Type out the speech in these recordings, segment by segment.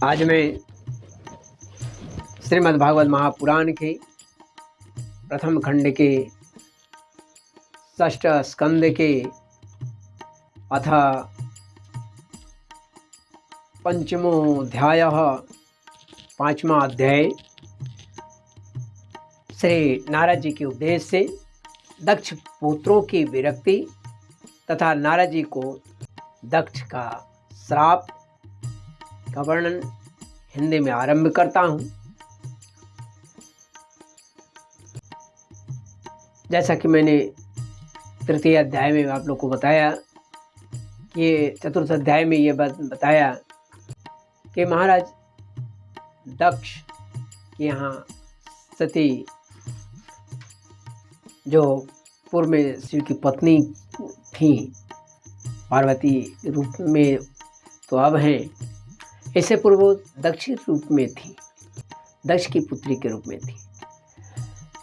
आज मैं श्रीमद् भागवत महापुराण के प्रथम खंड के षष्ठ स्कंद के अथ पंचमोऽध्याय पांचवा अध्याय श्री नारद जी के उपदेश से दक्ष पुत्रों की विरक्ति तथा नारद जी को दक्ष का श्राप का वर्णन हिंदी में आरंभ करता हूँ। जैसा कि मैंने तृतीय अध्याय में आप लोग को बताया, ये चतुर्थ अध्याय में ये बताया कि महाराज दक्ष के यहाँ सती जो पूर्व में शिव की पत्नी थी, पार्वती रूप में तो अब हैं, इससे पूर्व दक्ष रूप में थी, दक्ष की पुत्री के रूप में थी,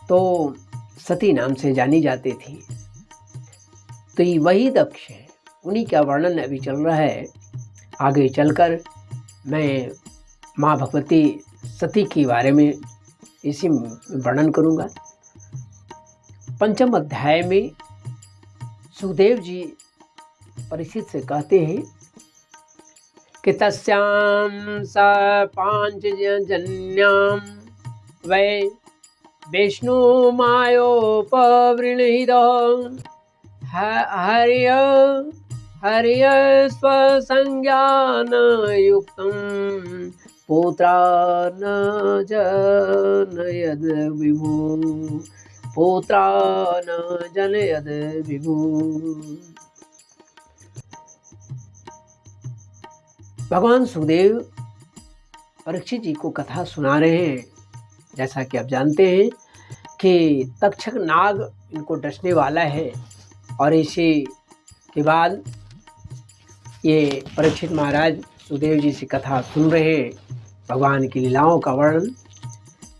तो सती नाम से जानी जाती थी। तो ये वही दक्ष है, उन्हीं का वर्णन अभी चल रहा है। आगे चलकर मैं माँ भगवती सती के बारे में इसी वर्णन करूँगा। पंचम अध्याय में सुखदेव जी परीक्षित से कहते हैं कि तस्यां स पांचजन्यां वै विष्णु मायोपवृणीत हर्य स्वसंज्ञानयुक्तं पुत्रा न जनयद विभु, पुत्रा न जनयद विभु। भगवान सुखदेव परीक्षित जी को कथा सुना रहे हैं। जैसा कि आप जानते हैं कि तक्षक नाग इनको डसने वाला है, और इसी के बाद ये परीक्षित महाराज सुखदेव जी से कथा सुन रहे हैं, भगवान की लीलाओं का वर्णन,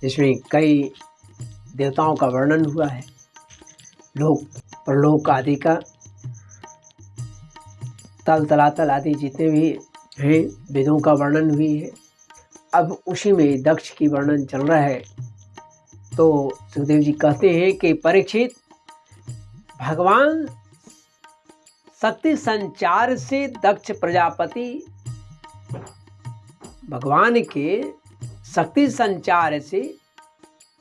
जिसमें कई देवताओं का वर्णन हुआ है, लोक परलोक आदि का, तल तलातल आदि जितने भी हैं वेदों का वर्णन हुई है। अब उसी में दक्ष की वर्णन चल रहा है। तो सुखदेव जी कहते हैं कि परीक्षित, भगवान शक्ति संचार से दक्ष प्रजापति, भगवान के शक्ति संचार से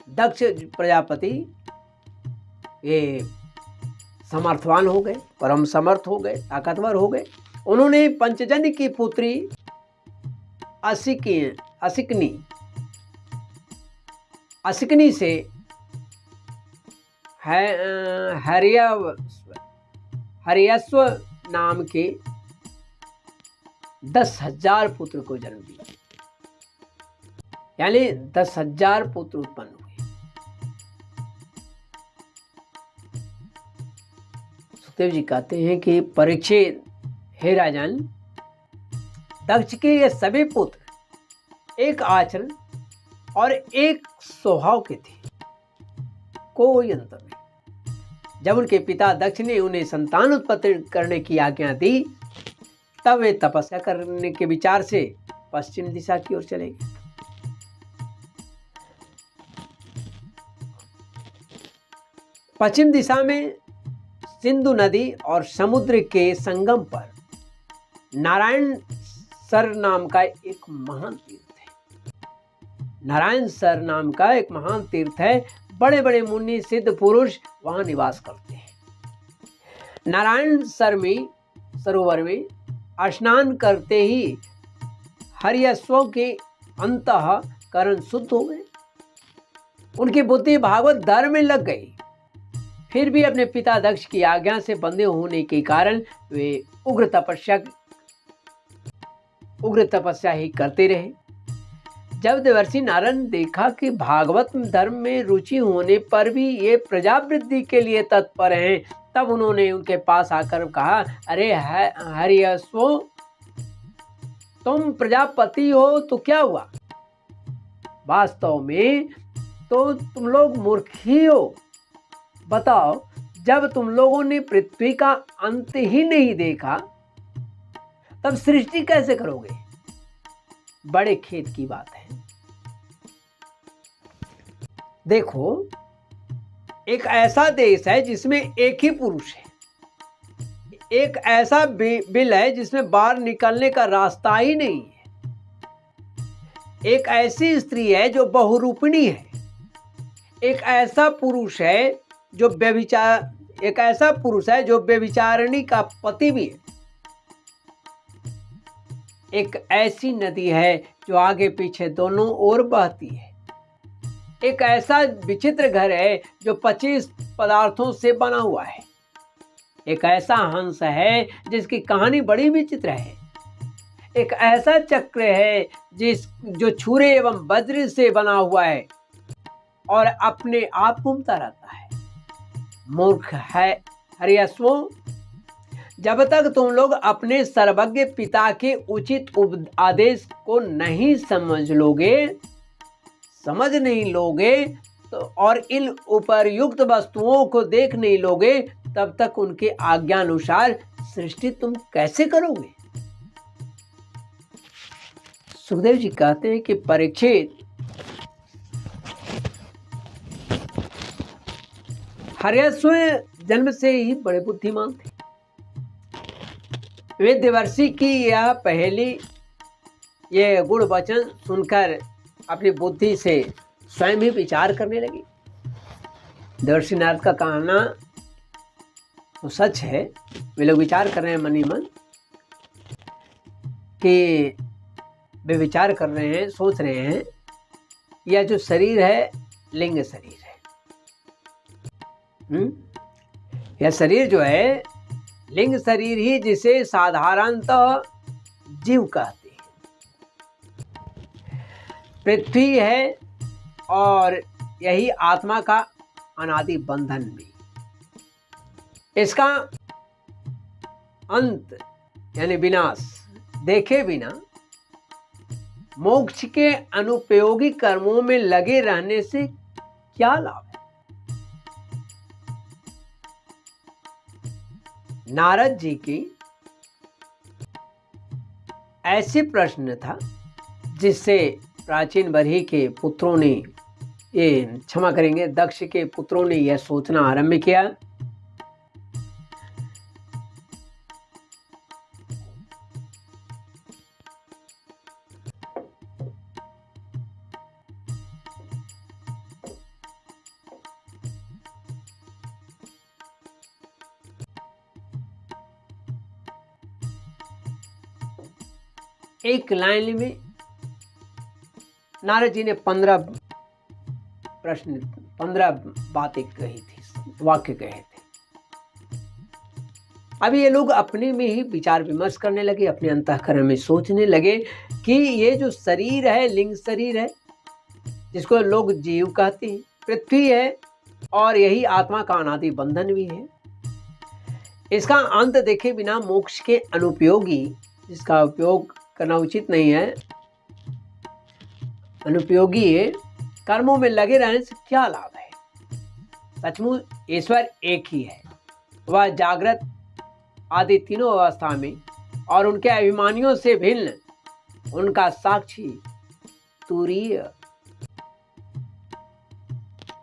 दक्ष प्रजापति ये समर्थवान हो गए, परम समर्थ हो गए, ताकतवर हो गए। उन्होंने पंचजन्य की पुत्री असिकनी से हर्यस्व नाम के 10,000 पुत्र को जन्म दिया, यानी 10,000 पुत्र उत्पन्न हुए। सुखदेव जी कहते हैं कि परीक्षित, हे राजन, दक्ष के ये सभी पुत्र एक आचरण और एक स्वभाव के थे, कोई अंतर नहीं। जब उनके पिता दक्ष ने उन्हें संतान उत्पत्ति करने की आज्ञा दी, तब वे तपस्या करने के विचार से पश्चिम दिशा की ओर चले गए। पश्चिम दिशा में सिंधु नदी और समुद्र के संगम पर नारायण सर नाम का एक महान तीर्थ है। नारायण सर नाम का एक महान तीर्थ है। बड़े बड़े मुनि सिद्ध पुरुष वहां निवास करते हैं। नारायण सरोवर में स्नान करते ही हर्यस्व के अंतःकरण शुद्ध हो गए। उनकी बुद्धि भागवत धर्म में लग गई। फिर भी अपने पिता दक्ष की आज्ञा से बंधे होने के कारण वे उग्र तपस्या ही करते रहे। जब देवर्षि नारद ने देखा कि भागवत धर्म में रुचि होने पर भी ये प्रजावृद्धि के लिए तत्पर हैं, तब उन्होंने उनके पास आकर कहा, अरे हर्यस्व, तुम प्रजापति हो तो क्या हुआ? वास्तव में तो तुम लोग मूर्ख ही हो। बताओ, जब तुम लोगों ने पृथ्वी का अंत ही नहीं देखा, तब सृष्टि कैसे करोगे? बड़े खेद की बात है। देखो, एक ऐसा देश है जिसमें एक ही पुरुष है, एक ऐसा बिल है जिसमें बाहर निकलने का रास्ता ही नहीं है, एक ऐसी स्त्री है जो बहुरूपिणी है, एक ऐसा पुरुष है जो व्यभिचारिणी का पति भी है, एक ऐसी नदी है जो आगे पीछे दोनों ओर बहती है, एक ऐसा विचित्र घर है जो 25 पदार्थों से बना हुआ है, एक ऐसा हंस है जिसकी कहानी बड़ी विचित्र है, एक ऐसा चक्र है जो छुरे एवं वज्र से बना हुआ है और अपने आप घूमता रहता है। मूर्ख है हरियस्वों, जब तक तुम लोग अपने सर्वज्ञ पिता के उचित आदेश को नहीं समझ नहीं लोगे तो और इन उपर्युक्त वस्तुओं को देख नहीं लोगे, तब तक उनके आज्ञानुसार सृष्टि तुम कैसे करोगे। सुखदेव जी कहते हैं कि परीक्षित, हर्यश्व जन्म से ही बड़े बुद्धिमान थे। वे देवर्षि की यह पहली ये गुण वचन सुनकर अपनी बुद्धि से स्वयं ही विचार करने लगी। देवर्षि नारद का कहना तो सच है, वे लोग विचार कर रहे हैं मन ही मन कि वे विचार कर रहे हैं, सोच रहे हैं यह जो शरीर है लिंग शरीर है। यह शरीर जो है लिंग शरीर ही जिसे साधारणतः जीव कहते हैं, पृथ्वी है और यही आत्मा का अनादि बंधन भी। इसका अंत यानी विनाश देखे बिना मोक्ष के अनुपयोगी कर्मों में लगे रहने से क्या लाभ है। नारद जी की ऐसी प्रश्न था जिससे प्राचीन बरही के पुत्रों ने क्षमा करेंगे दक्ष के पुत्रों ने यह सोचना आरंभ किया एक लाइन में नारद जी ने 15 बातें कही थी, वाक्य कहे थे। अब ये लोग अपने में ही विचार विमर्श करने लगे, अपने अंतःकरण में सोचने लगे कि ये जो शरीर है लिंग शरीर है जिसको लोग जीव कहते हैं, पृथ्वी है और यही आत्मा का अनादि बंधन भी है। इसका अंत देखे बिना मोक्ष के अनुपयोगी, जिसका उपयोग करना उचित नहीं है, अनुपयोगी है, कर्मों में लगे रहने से क्या लाभ है। सचमुच ईश्वर एक ही है, वह जागृत आदि तीनों अवस्था में और उनके अभिमानियों से भिन्न, उनका साक्षी तुरीय,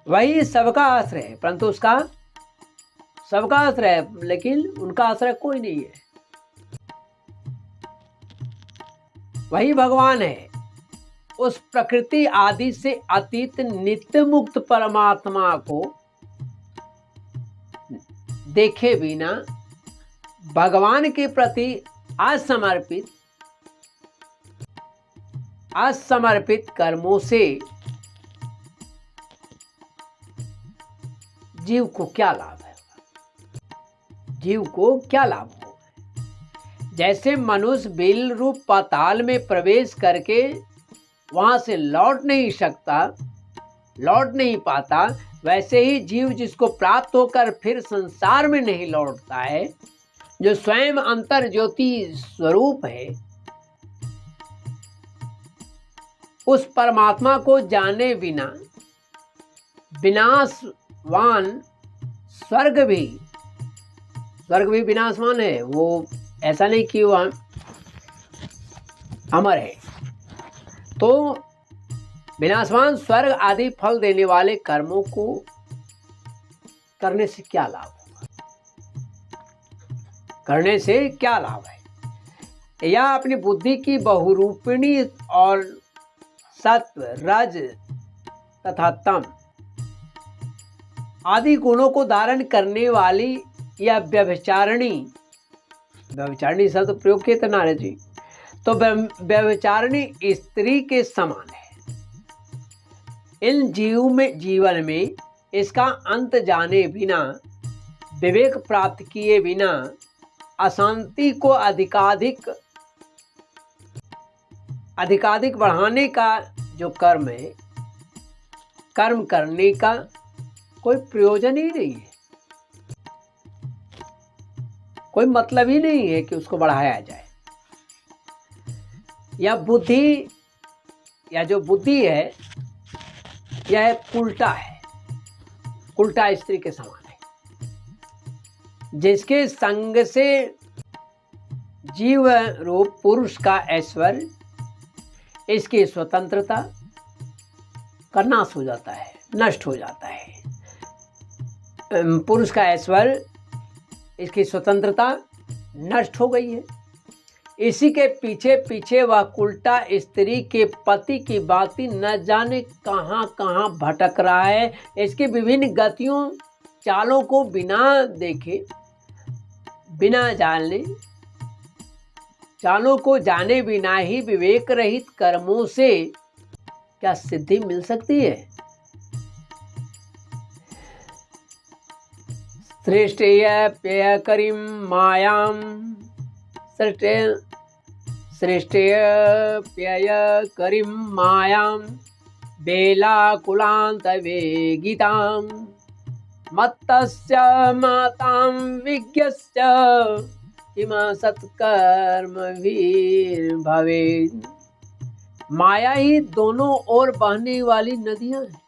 वही सबका आश्रय है, परंतु उसका सबका आश्रय है लेकिन उनका आश्रय कोई नहीं है। वही भगवान है, उस प्रकृति आदि से अतीत नित्य मुक्त परमात्मा को देखे बिना भगवान के प्रति असमर्पित कर्मों से जीव को क्या लाभ है, जीव को क्या लाभ हो। जैसे मनुष्य बिल रूप पाताल में प्रवेश करके वहां से लौट नहीं पाता, वैसे ही जीव जिसको प्राप्त होकर फिर संसार में नहीं लौटता है, जो स्वयं अंतर ज्योति स्वरूप है, उस परमात्मा को जाने बिना विनाशवान स्वर्ग भी विनाशवान है। वो ऐसा नहीं कि वह अमर है, तो विनाशवान स्वर्ग आदि फल देने वाले कर्मों को करने से क्या लाभ होगा? करने से क्या लाभ है? या अपनी बुद्धि की बहुरूपिणी और सत्व, रज तथा तम आदि गुणों को धारण करने वाली या व्यभिचारिणी शब्द प्रयोग किए थे नारद जी, तो व्यभिचारिणी स्त्री के समान है। इन जीवन में इसका अंत जाने बिना, विवेक प्राप्त किए बिना अशांति को अधिकाधिक बढ़ाने का जो कर्म है, कर्म करने का कोई प्रयोजन ही नहीं है, कोई मतलब ही नहीं है कि उसको बढ़ाया जाए। या बुद्धि, या जो बुद्धि है यह उल्टा है, उल्टा स्त्री के समान है, जिसके संग से जीव रूप पुरुष का ऐश्वर्य, इसकी स्वतंत्रता का नाश हो जाता है, नष्ट हो जाता है। पुरुष का ऐश्वर्य, इसकी स्वतंत्रता नष्ट हो गई है। इसी के पीछे पीछे वह उल्टा स्त्री के पति की बाती न जाने कहाँ कहाँ भटक रहा है। इसके विभिन्न गतियों चालों को बिना देखे, बिना जानने, चालों को जाने बिना ही विवेक रहित कर्मों से क्या सिद्धि मिल सकती है? श्रेष्ठेयप्यकरीं मायां श्रेष्ठेयप्यकरीं मायां बेलाकुलान्तवेगितां मत्तस्य मातां विज्ञस्य किमसत्कर्मभिर्भवेत्। माया ही दोनों ओर बहने वाली नदियां हैं,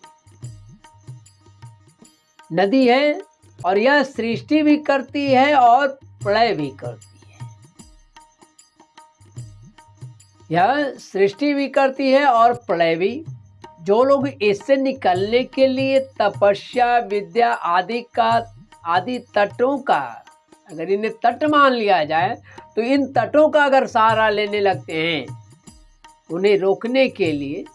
नदी है, और यह सृष्टि भी करती है और प्रलय भी करती है। यह सृष्टि भी करती है और प्रलय भी। जो लोग इससे निकलने के लिए तपस्या, विद्या आदि तटों का, अगर इन्हें तट मान लिया जाए, तो इन तटों का अगर सहारा लेने लगते हैं, उन्हें रोकने के लिए,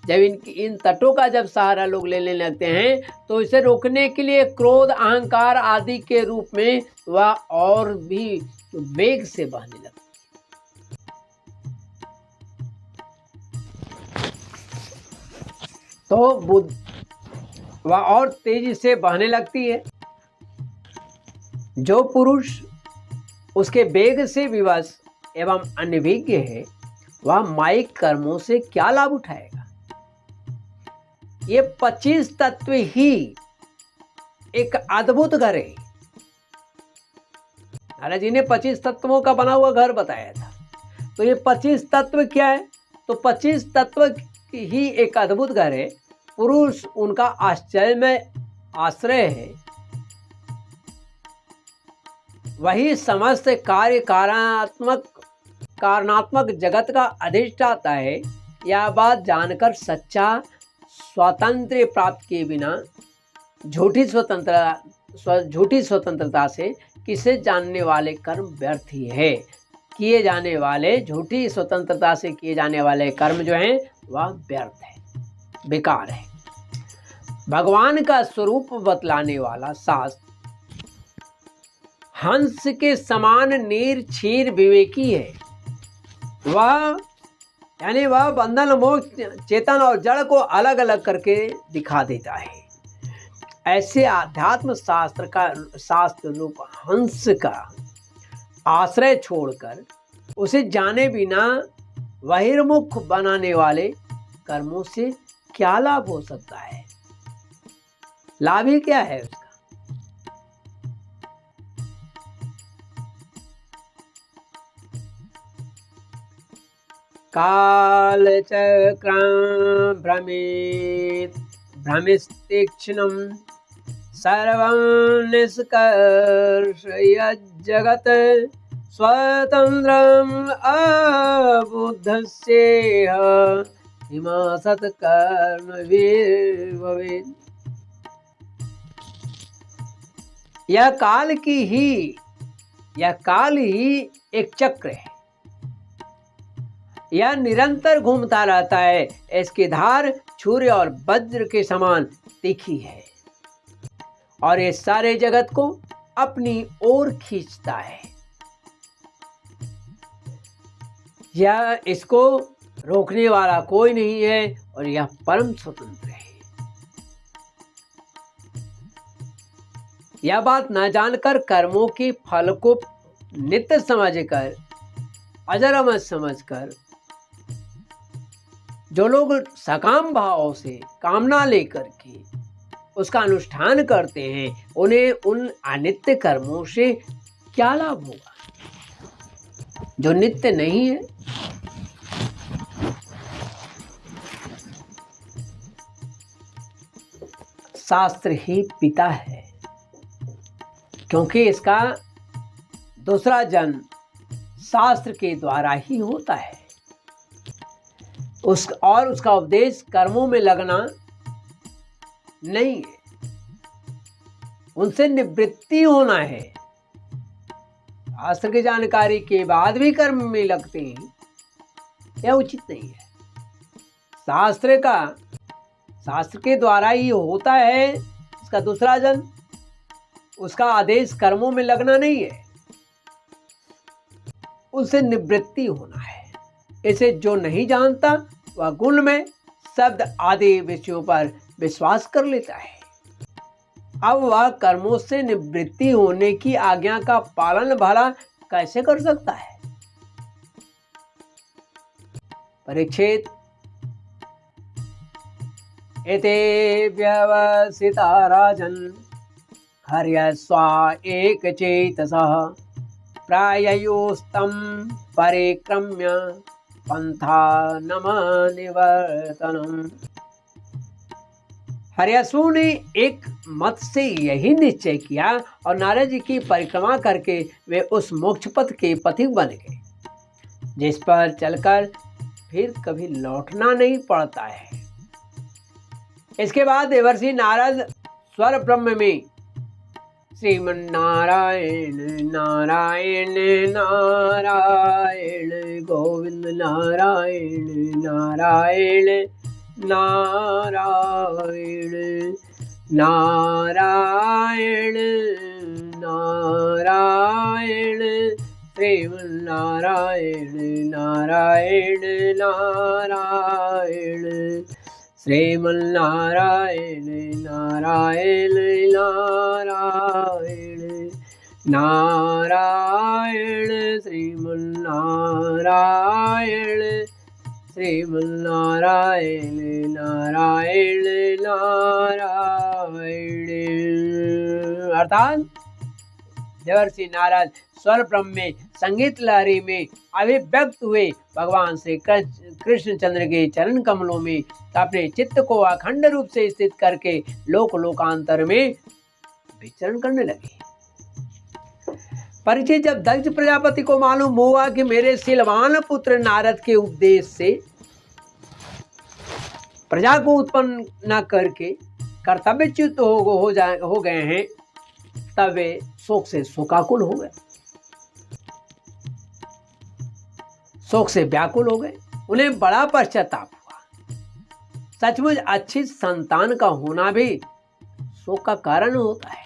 जब इन तटों का जब सहारा लोग लेने लगते हैं, तो इसे रोकने के लिए क्रोध, अहंकार आदि के रूप में वह और भी वेग से बहने लगती है। तो वह और तेजी से बहने लगती है। जो पुरुष उसके वेग से विवश एवं अनभिज्ञ है, वह मायिक कर्मों से क्या लाभ उठाएगा? ये 25 तत्व ही एक अद्भुत घर है। नारद जी ने 25 तत्वों का बना हुआ घर बताया था। तो ये 25 तत्व क्या है? तो 25 तत्व ही एक अद्भुत घर है। पुरुष उनका आश्चर्यमय आश्रय है। वही समस्त कारणात्मक जगत का अधिष्ठाता है। यह बात जानकर सच्चा स्वातंत्र्य प्राप्त किए बिना झूठी स्वतंत्रता से किसे जानने वाले कर्म व्यर्थ ही है। किए जाने वाले, झूठी स्वतंत्रता से किए जाने वाले कर्म जो हैं वह व्यर्थ है, बेकार है। भगवान का स्वरूप बतलाने वाला शास्त्र हंस के समान निर्क्षीर विवेकी है। वह बंधन, मोक्ष, चेतन और जड़ को अलग अलग करके दिखा देता है। ऐसे आध्यात्म शास्त्र रूप हंस का आश्रय छोड़कर उसे जाने बिना बहिर्मुख बनाने वाले कर्मों से क्या लाभ हो सकता है? लाभ ही क्या है उसका? कालचक्रां भ्रमिस्तीक्ष्णं सर्वं निष्कर्षयज्जगत् स्वतन्त्रम् अबुद्धस्येह इमा सत्कर्म वीर भवेत्। यह काल ही एक चक्र है। यह निरंतर घूमता रहता है। इसकी धार छुरे और वज्र के समान तीखी है और ये सारे जगत को अपनी ओर खींचता है। यह इसको रोकने वाला कोई नहीं है और यह परम स्वतंत्र है। यह बात न जानकर कर्मों के फल को नित्य समझकर, अजर अमर समझकर जो लोग सकाम भाव से कामना लेकर के उसका अनुष्ठान करते हैं, उन्हें उन अनित्य कर्मों से क्या लाभ होगा जो नित्य नहीं है। शास्त्र ही पिता है, क्योंकि इसका दूसरा जन्म शास्त्र के द्वारा ही होता है। उसका उपदेश कर्मों में लगना नहीं है, उनसे निवृत्ति होना है। शास्त्र की जानकारी के बाद भी कर्म में लगते हैं, यह उचित नहीं है। शास्त्र के द्वारा ही होता है उसका दूसरा जन्म, उसका आदेश कर्मों में लगना नहीं है, उससे निवृत्ति होना है। इसे जो नहीं जानता वह गुण में शब्द आदि विषयों पर विश्वास कर लेता है। अब वह कर्मों से निवृत्ति होने की आज्ञा का पालन भला कैसे कर सकता है। परीक्षित, एते व्यवसिता राजन् हर्यस्वा एकचेतसः प्राययोस्तं परिक्रम्य पंथानमनिवर्तनम्। हर्यश्वों ने एक मत से यही निश्चय किया और नारद जी की परिक्रमा करके वे उस मोक्ष पथ के पथिक बन गए, जिस पर चलकर फिर कभी लौटना नहीं पड़ता है। इसके बाद देवर्षि नारद स्वर ब्रह्म में श्रीमन्नारायण नारायण नारायण गोविंद नारायण नारायण नारायण नारायण नारायण श्रीमन्नारायण नारायण नारायण श्रीमन्नारायण नारायण नारायण नारायण श्रीमन्नारायण श्रीमन्नारायण नारायण नारायण। अर्थात देवर्षि नारद स्वर ब्रह्म में संगीत लहरी में अभिव्यक्त हुए भगवान श्री कृष्णचंद्र के चरण कमलों में अपने चित्त को अखंड रूप से स्थित करके लोकांतर में विचरण करने लगे। परीक्षित, जब दक्ष प्रजापति को मालूम हुआ कि मेरे शीलवान पुत्र नारद के उपदेश से प्रजा को उत्पन्न न करके कर्तव्यच्युत हो गए हैं, तब वे शोक से शोकाकुल हो गए, शोक से व्याकुल हो गए। उन्हें बड़ा पश्चाताप हुआ। सचमुच अच्छी संतान का होना भी शोक का कारण होता है।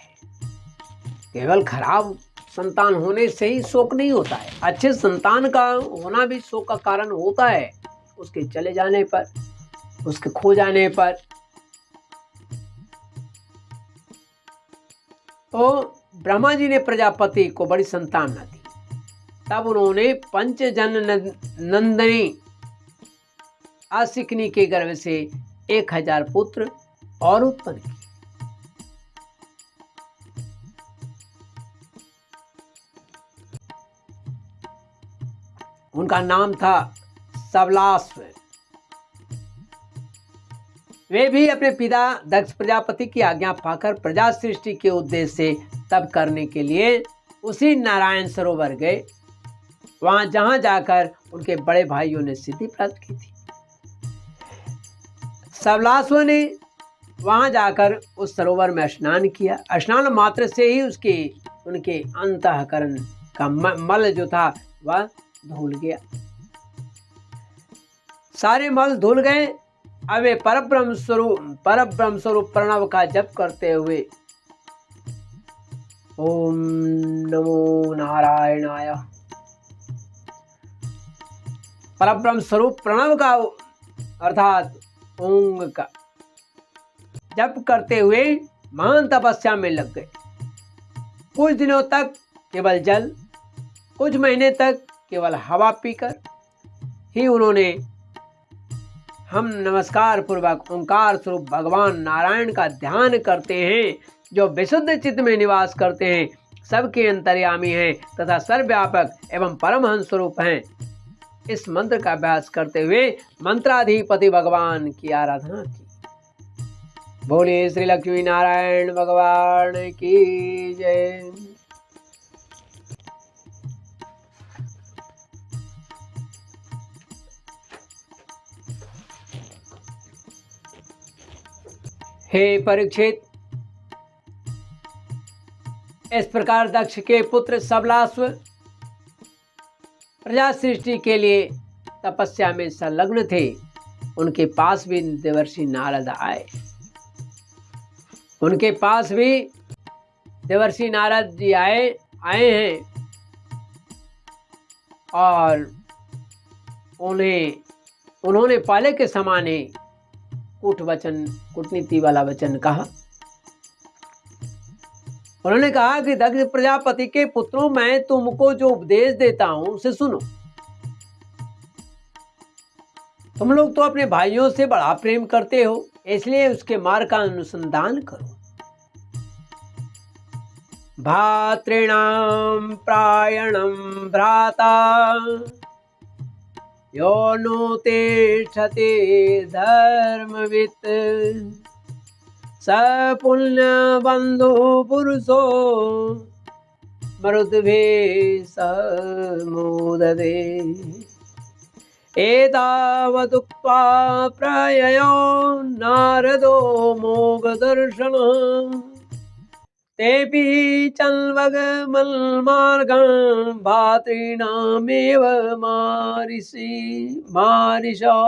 केवल खराब संतान होने से ही शोक नहीं होता है, अच्छे संतान का होना भी शोक का कारण होता है। उसके चले जाने पर, उसके खो जाने पर। तो ब्रह्मा जी ने प्रजापति को बड़ी संतान न दी, तब उन्होंने पंचजन नंदनी आसिकनी के गर्भ से 1000 पुत्र और उत्पन्न किए। उनका नाम था सबलाश्व। वे भी अपने पिता दक्ष प्रजापति की आज्ञा पाकर प्रजा सृष्टि के उद्देश्य से तप करने के लिए उसी नारायण सरोवर गए, वहां जहां जाकर उनके बड़े भाइयों ने सिद्धि प्राप्त की थी। सबलासुओं ने वहां जाकर उस सरोवर में स्नान किया। स्नान मात्र से ही उनके अंतःकरण का मल जो था वह धुल गया, सारे मल धुल गए। अब वे परब्रह्म स्वरूप प्रणव का जप करते हुए ओम नमो नारायणाय, परब्रह्म स्वरूप प्रणव का अर्थात ओम का जप करते हुए महान तपस्या में लग गए। कुछ दिनों तक केवल जल, कुछ महीने तक केवल हवा पीकर ही उन्होंने हम नमस्कार पूर्वक ओंकार स्वरूप भगवान नारायण का ध्यान करते हैं, जो विशुद्ध चित्त में निवास करते हैं, सबके अंतर्यामी हैं तथा सर्वव्यापक एवं परमहंस स्वरूप हैं। इस मंत्र का अभ्यास करते हुए मंत्राधिपति भगवान की आराधना की। बोलिए श्री लक्ष्मी नारायण भगवान की जय। हे परीक्षित, इस प्रकार दक्ष के पुत्र सबलास्व प्रजा सृष्टि के लिए तपस्या में संलग्न थे। उनके पास भी देवर्षि नारद आए। उनके पास भी देवर्षि नारद जी आए हैं और उन्होंने पहले के समान ही कूटनीति वाला वचन कहा। उन्होंने कहा कि दक्ष प्रजापति के पुत्रों, मैं तुमको जो उपदेश देता हूं उसे सुनो। तुम लोग तो अपने भाइयों से बड़ा प्रेम करते हो, इसलिए उसके मार्ग का अनुसंधान करो। भातॄणां प्रायणं भ्राता यो नो तिष्ठति धर्मवित् स पुण्यबन्धु पुरुषो मरुद्भिः सह मोदते। एतावदुक्त्वा प्रययो नारदो मोघदर्शनः तेऽपि चन्वगमन्मार्गं भातॄणामेव मारिषा।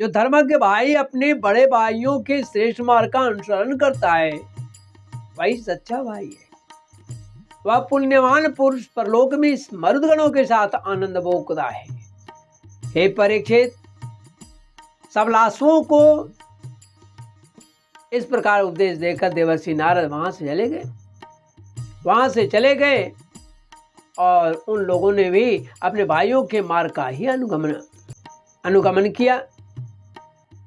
जो धर्मज्ञ भाई अपने बड़े भाइयों के श्रेष्ठ मार्ग का अनुसरण करता है वही सच्चा भाई है। वह पुण्यवान पुरुष परलोक में इस मरुदगणों के साथ आनंद भोगता है। हे परीक्षित, सबलासुओं को इस प्रकार उपदेश देकर देवर्षि नारद वहां से चले गए और उन लोगों ने भी अपने भाइयों के मार्ग का ही अनुगमन किया,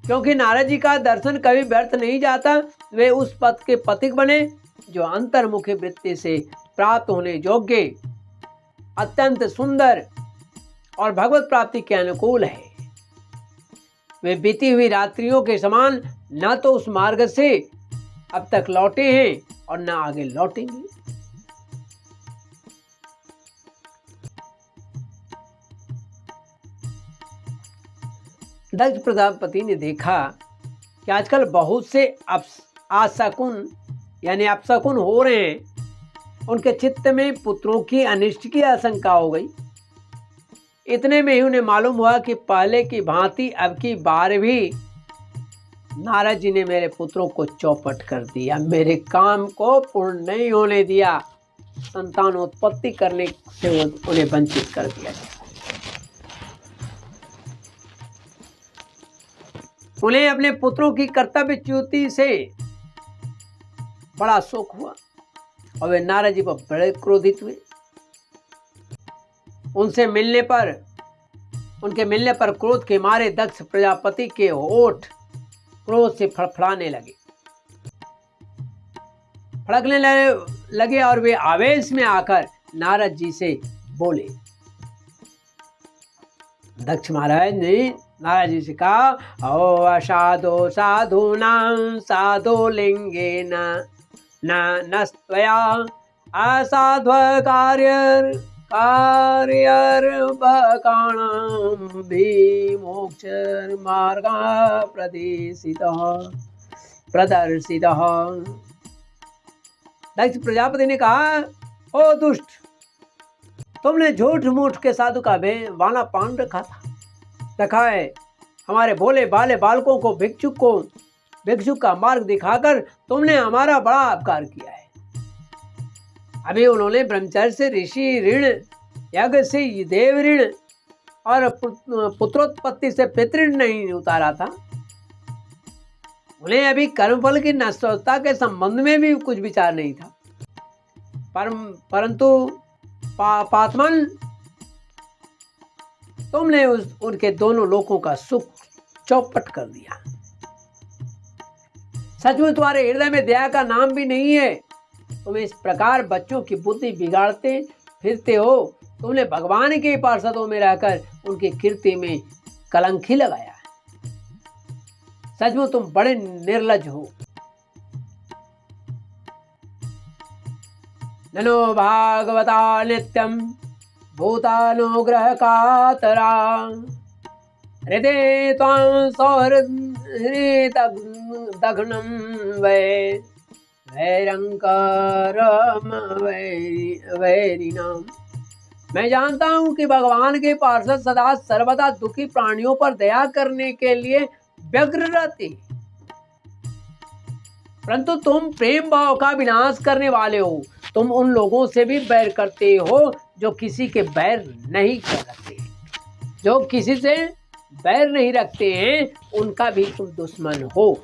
क्योंकि नारद जी का दर्शन कभी व्यर्थ नहीं जाता। वे उस पथ के पथिक बने जो अंतर्मुखी वृत्ति से प्राप्त होने योग्य, अत्यंत सुंदर और भगवत प्राप्ति के अनुकूल है। वे बीती हुई रात्रियों के समान न तो उस मार्ग से अब तक लौटे हैं और न आगे लौटेंगे। दक्ष प्रजापति ने देखा कि आजकल बहुत से अपशकुन हो रहे हैं। उनके चित्त में पुत्रों की अनिष्ट की आशंका हो गई। इतने में ही उन्हें मालूम हुआ कि पहले की भांति अब की बार भी नारद जी ने मेरे पुत्रों को चौपट कर दिया, मेरे काम को पूर्ण नहीं होने दिया, संतान उत्पत्ति करने से उन्हें वंचित कर दिया। उन्हें अपने पुत्रों की कर्तव्यच्युति से बड़ा शोक हुआ और वे नारद जी पर बड़े क्रोधित हुए। उनके मिलने पर क्रोध के मारे दक्ष प्रजापति के होठ क्रोध से फड़फड़ाने लगे और वे आवेश में आकर नारद जी से बोले। दक्ष महाराज ने नारद जी से कहा, ओ असाधो साधूनां साधो लिंगेन न नस्त्वया असाध्व आर्यर्भकाणां विमोक्षमार्गा प्रदर्शितः। दक्ष प्रजापति ने कहा, ओ दुष्ट, तुमने झूठ मूठ के साधु का वाला पान रखा है। हमारे भोले भाले बालकों को भिक्षुक का मार्ग दिखाकर तुमने हमारा बड़ा अपकार किया है। अभी उन्होंने ब्रह्मचर्य से ऋषि ऋण, यज्ञ से देव ऋण और पुत्रोत्पत्ति से पितृण नहीं उतारा था। उन्हें अभी कर्मफल की नश्वरता के संबंध में भी कुछ विचार नहीं था। परंतु पातमन, तुमने उनके दोनों लोकों का सुख चौपट कर दिया। सचमुच तुम्हारे हृदय में दया का नाम भी नहीं है। तुम इस प्रकार बच्चों की बुद्धि बिगाड़ते फिरते हो। तुमने भगवान के पार्षदों में रहकर उनकी कीर्ति में कलंक ही लगाया। सचमुच तुम बड़े निर्लज हो। ननो भागवता नित्यं भूतानुग्रह कातरा हृदय त्वां सौहृदघ्नं वैरंकारम वैरिणाम। मैं जानता हूं कि भगवान के पार्षद सदा सर्वदा दुखी प्राणियों पर दया करने के लिए व्यग्र रहते, परंतु तुम प्रेम भाव का विनाश करने वाले हो। तुम उन लोगों से भी बैर करते हो जो किसी के बैर नहीं करते, जो किसी से बैर नहीं रखते हैं, उनका भी तुम दुश्मन हो।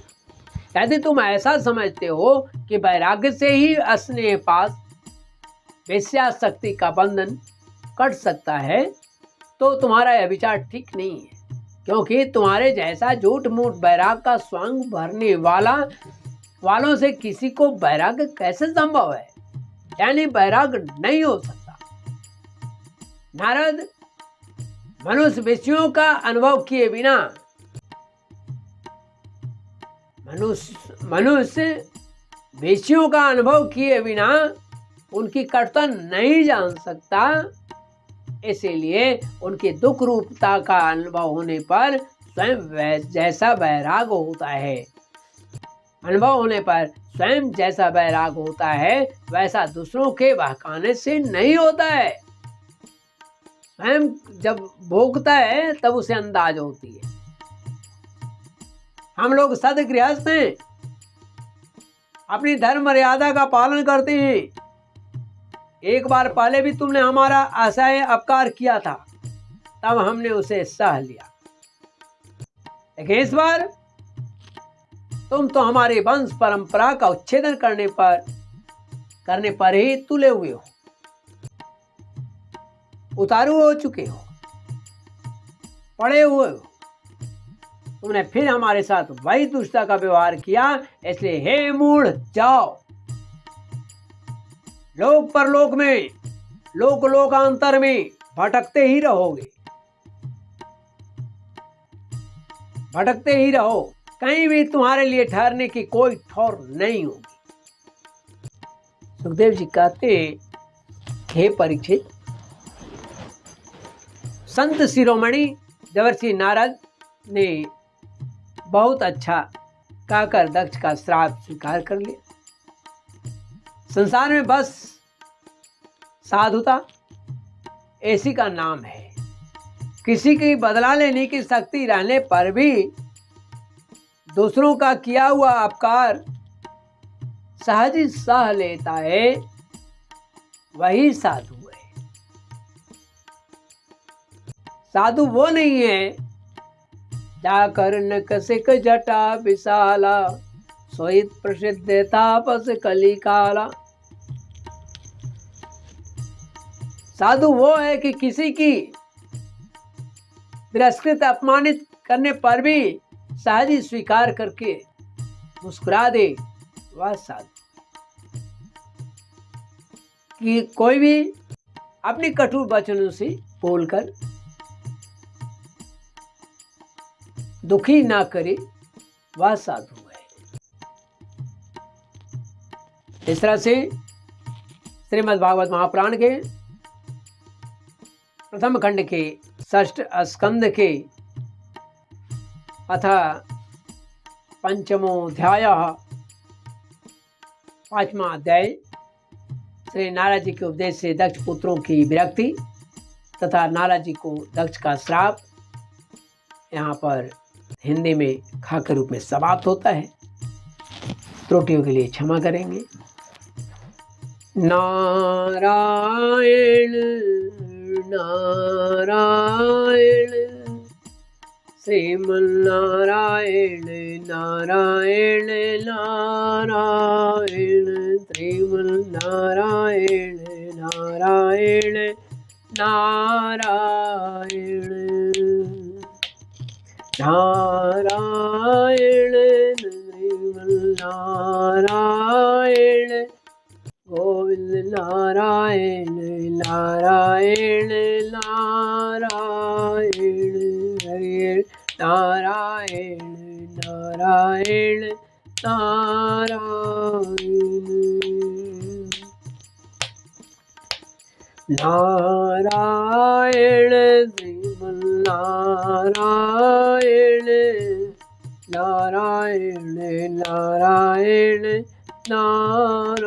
यदि तुम ऐसा समझते हो कि वैराग्य से ही स्नेह पास वेश्याशक्ति का बंधन कट सकता है, तो तुम्हारा यह विचार ठीक नहीं है। क्योंकि तुम्हारे जैसा झूठ मूठ वैराग का स्वांग भरने वालों से किसी को वैराग्य कैसे संभव है, यानी वैराग नहीं हो सकता। नारद, मनुष्य विषयों का अनुभव किए बिना उनकी कटुता नहीं जान सकता। इसीलिए उनकी दुख रूपता का अनुभव होने पर स्वयं जैसा वैराग होता है, वैसा दूसरों के बहकाने से नहीं होता है। स्वयं जब भोगता है तब उसे अंदाज होती है। हम लोग सदगृहस्थ हैं, अपनी धर्म मर्यादा का पालन करते हैं। एक बार पहले भी तुमने हमारा असह्य अपकार किया था, तब हमने उसे सह लिया, लेकिन इस बार तुम तो हमारे वंश परंपरा का उच्छेदन करने पर ही तुले हुए हो, उतारू हो चुके हो, पड़े हुए हो। तुमने फिर हमारे साथ वही दुष्टता का व्यवहार किया। इसलिए हे मूढ़, जाओ, लोक परलोक में, लोक लोकांतर में भटकते ही रहोगे, भटकते ही रहो। कहीं भी तुम्हारे लिए ठहरने की कोई ठौर नहीं होगी। सुखदेव जी कहते, हे परीक्षित, संत शिरोमणि देवर्षि नारद ने बहुत अच्छा कहकर दक्ष का श्राप स्वीकार कर लिया। संसार में बस साधुता ऐसी का नाम है। किसी की बदला लेने की शक्ति रहने पर भी दूसरों का किया हुआ अपकार सहज ही सह लेता है, वही साधु है। साधु वो नहीं है जाकर नकसिक जटा विशाला, सोइत प्रसिद्ध तापस कली काला। साधु वो है कि किसी की तिरस्कृत अपमानित करने पर भी सहज ही स्वीकार करके मुस्कुरा दे, वह साधु। कि कोई भी अपनी कठोर वचनों से बोलकर दुखी ना करे, वह साधु है। इस तरह से श्रीमद् भागवत महापुराण के प्रथम खंड के षष्ठ स्कंद के अथ पंचमोऽध्याय, पांचवा अध्याय, श्री नारद जी के उपदेश से दक्ष पुत्रों की विरक्ति तथा नारद जी को दक्ष का श्राप यहाँ पर हिंदी में खा के रूप में समाप्त होता है। त्रुटियों के लिए क्षमा करेंगे। नारायण नारायण श्रीमन्नारायण नारायण नारायण श्रीमन्नारायण नारायण नारायण नारायण श्रीमन्नारायण गोविंद नारायण नारायण नारायण हरे नारायण नारायण नारायण नारायण श्रीमन्नारायण नारायण नारायण नारायण